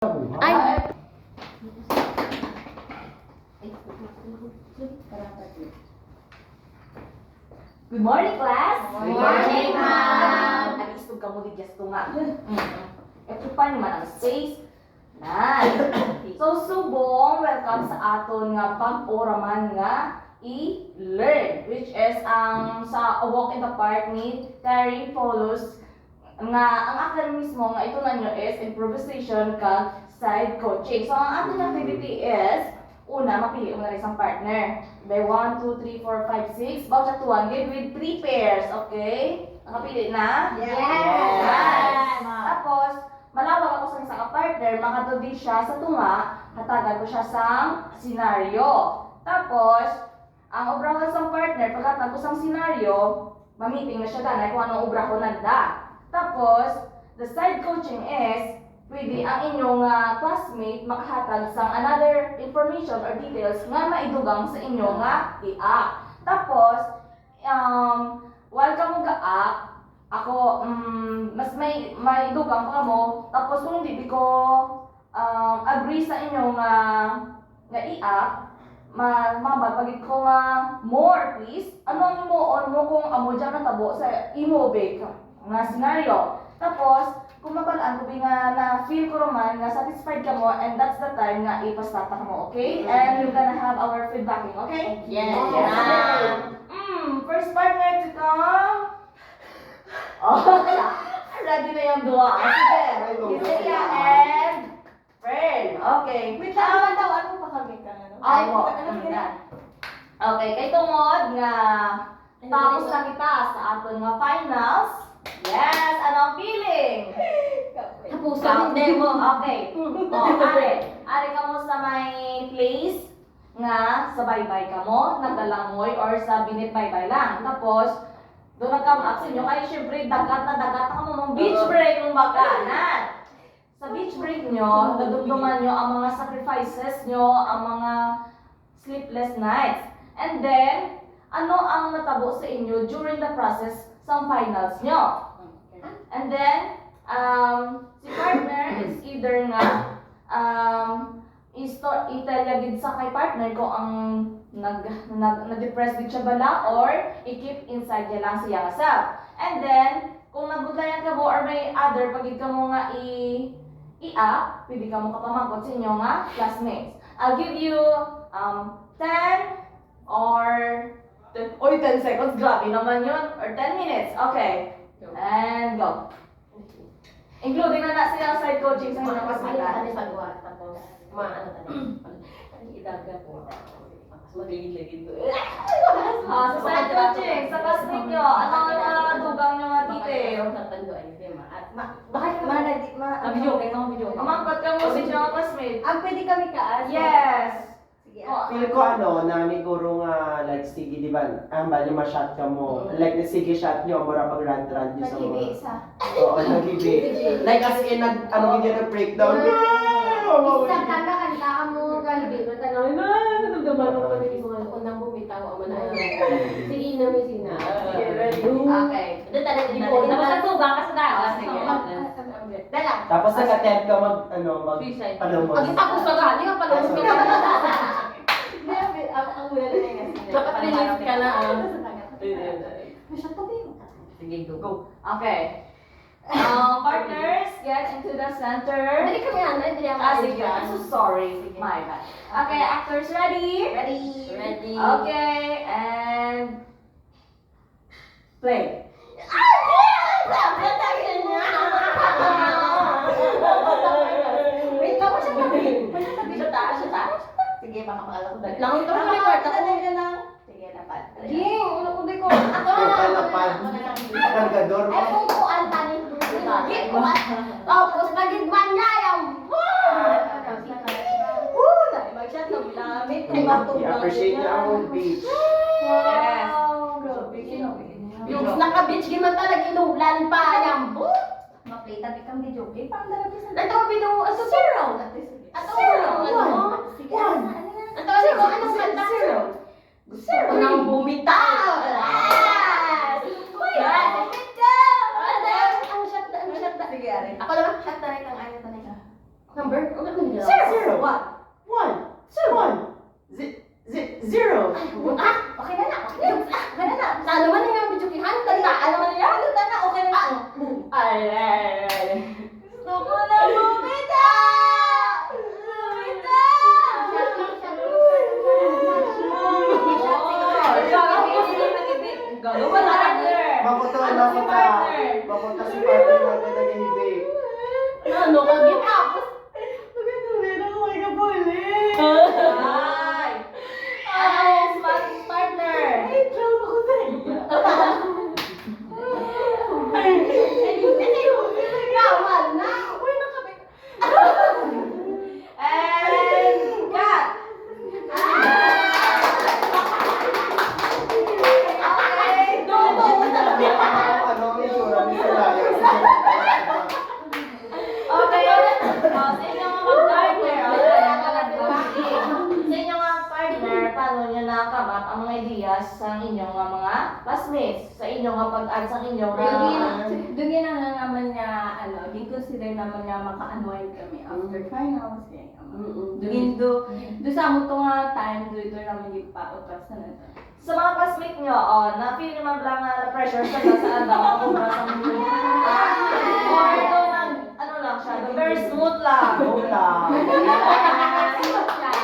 Ay! Good morning, class! Good morning, ma'am! Nag-istog ka mo di just nga. Ito pa naman ang space. So, subong, welcome sa aton nga pag-oraman nga i-learn, which is ang sa A Walk in the Park ni Terry Follows nga ang academy mismo nga ito na nyo is improvisation kag side coaching. So, ang ating activity is una, mapili mo na isang partner. By 1, 2, 3, 4, 5, 6. Bawat satuan, give with 3 pairs, okay? Nakapili na? Yes! Tapos, malawag ako sa isang partner, makatudi siya sa tunga, hatagan ko siya sa senaryo. Tapos, ang obrahan sa partner, pagkatapos ko sa senaryo, mamiting na siya danay kung anong obra ko nanda. Tapos, the side coaching is, pwede ang inyong classmate makahatag sa another information or details nga maidugang sa inyong i-act. Tapos, while ka mo ga-act, ako, mas may dugang pa mo. Tapos, kung hindi ko agree sa inyong nga i-act, mabagpagit ko nga more, please. Ano ang imo-on mo kung amo dyan natabo sa imo-bake nga scenario. Tapos, kung mapalaan ko nga na feel ko naman na satisfied ka mo, and that's the time nga ipastata mo, okay? And you're gonna have our feedbacking, okay? Yes, ma'am! First partner to come. Oh, ready na yung dua. Sige. Isaiah and Pearl. Okay. Wait lang, ano pa kami ka? Ay, okay, kay tungod nga tapos na kita sa aton nga finals. Yes, anong feeling? Tapusan din mo. Okay. Ari ka mo sa may place nga sa baybay ka mo, nagdalangoy or sa binit-baybay lang. Tapos, doon nag-come up sa inyo, kaya syempre dagat na ka mo mong beach break ng bakanan. Sa beach break nyo, nadumduman nyo ang mga sacrifices nyo, ang mga sleepless nights. And then, ano ang natabo sa inyo during the process sa finals nyo? And then, si partner is either nga, italyagid sa kay partner ko ang na-depress din siya bala or i-keep inside niya lang siya self. And then, kung nagudlayan ka mo or may other, pagid ka mo nga i-act, pwede ka mo kapamangkot sa inyo nga classmates. I'll give you 10 or 10 seconds, grabe naman yun, or 10 minutes. Okay, and go. Including na silang side coaching sa inyong kasmata. Tapos, maano idaga po. Magligid-ligid ko. Sa side coaching, sa classmate nyo, ano ang dugang nyo nga detail? Bakit video kayo ng video? Kamangkot ka mo sa inyong classmate. Pwede kami kaas. Yes. Sige. Feel ko nami guro nga like sige di ba bali ma-shot ka mo like sige shot nyo mura pag run nyo sa Nakibi mga isa. oo nagibi like as in nag breakdown Isa kanta kanta mo galbi. Tanawin na. Nagdaman ko pa rin mga unang bumitaw ang manay. Sige na may sina. Okay. Doon talaga di po. Tapos ang tuba ka sa dagat. Dala. tapos nag-attempt ka mag Suicide. palumon Ang tapos ka gani ka pala. Ang mula na yung Dapat release ka na. Masyad pa ba yun? Sige, go. Okay. Partners, get into the center. Dali kami ano, dali ang Sige. I'm so sorry. My bad. Okay, actors ready? Ready. Okay, and play. Wait, ako siya pa. Sa taas, sa taas. Sige, baka makala ko dali. Langon ka mo record ako. Dali lang. Sige, dapat. Ging, ulo ko di ko. Ako na. Palapad. Kargador Ay, pupuan tani. Tapos, nagigman niya yung Mag-shot na bilamit. i-appreciate niya ang beach Yes. Yung naka-beach giman talaga inulan pa yung ma-play tabi kang video. Okay, parang dalabi sa Ito video, ato zero. Ato zero. Sige, ano na? Ato zero, anong kanta? Zero. Unang bumitaw. Uy, ang shot na. Sige, Ari. Ako naman. Shot na rin kang ayaw tanay ka. Number? Windows. Zero. One. One. One. Zero. Okay na na. Okay na na. Sa naman na yung bijukihan, Tandaan naman niya. Tandaan na. Okay na na. Ay. Gusto ko na bumitaw. Gano'n ba partner? Makoto Ano na si ko ka. partner? Makoto si partner na nagahibig. Ano ka give up? Ay! Ano si partner? Bawal na. And cut! Okay! Ano ang itsura ni Soraya? Okay. Sa inyong mga partner, sa inyong mga partner, paano nyo nakamat ang mga ideas sa inyong mga classmates? Sa inyong mga pag-add sa inyong Dugin na naman niya, consider naman niya maka-unwind kami after finals. Dugin do sa mo to nga time, do naman yung pa-utas na nato. sa mga classmate nyo, na-feel naman lang na pressure sa sa ano, makakubra sa mga or ito ano lang siya, very smooth lang. Wala.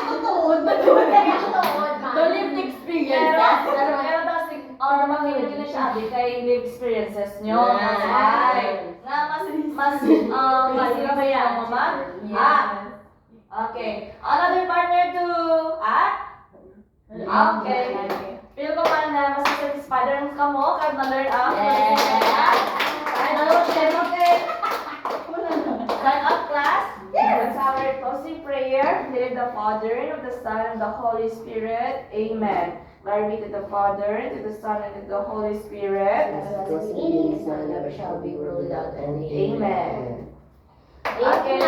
Tutuod ba? Tutuod ba? The lived experience. Pero kasi, makikita nyo na siya, di kay live experiences nyo. Yes. That's why. Na mas ba yan, mama? Okay. Another partner to, Okay. Feel ko man na mas satisfied rin ka mo kahit na-learn up. Okay. Start up class. Let's have our closing prayer. Believe the Father, and of the Son, and the Holy Spirit. Amen. Glory be to the Father, to the Son, and to the Holy Spirit. It is and never shall be world without end. Amen. Amen. Okay.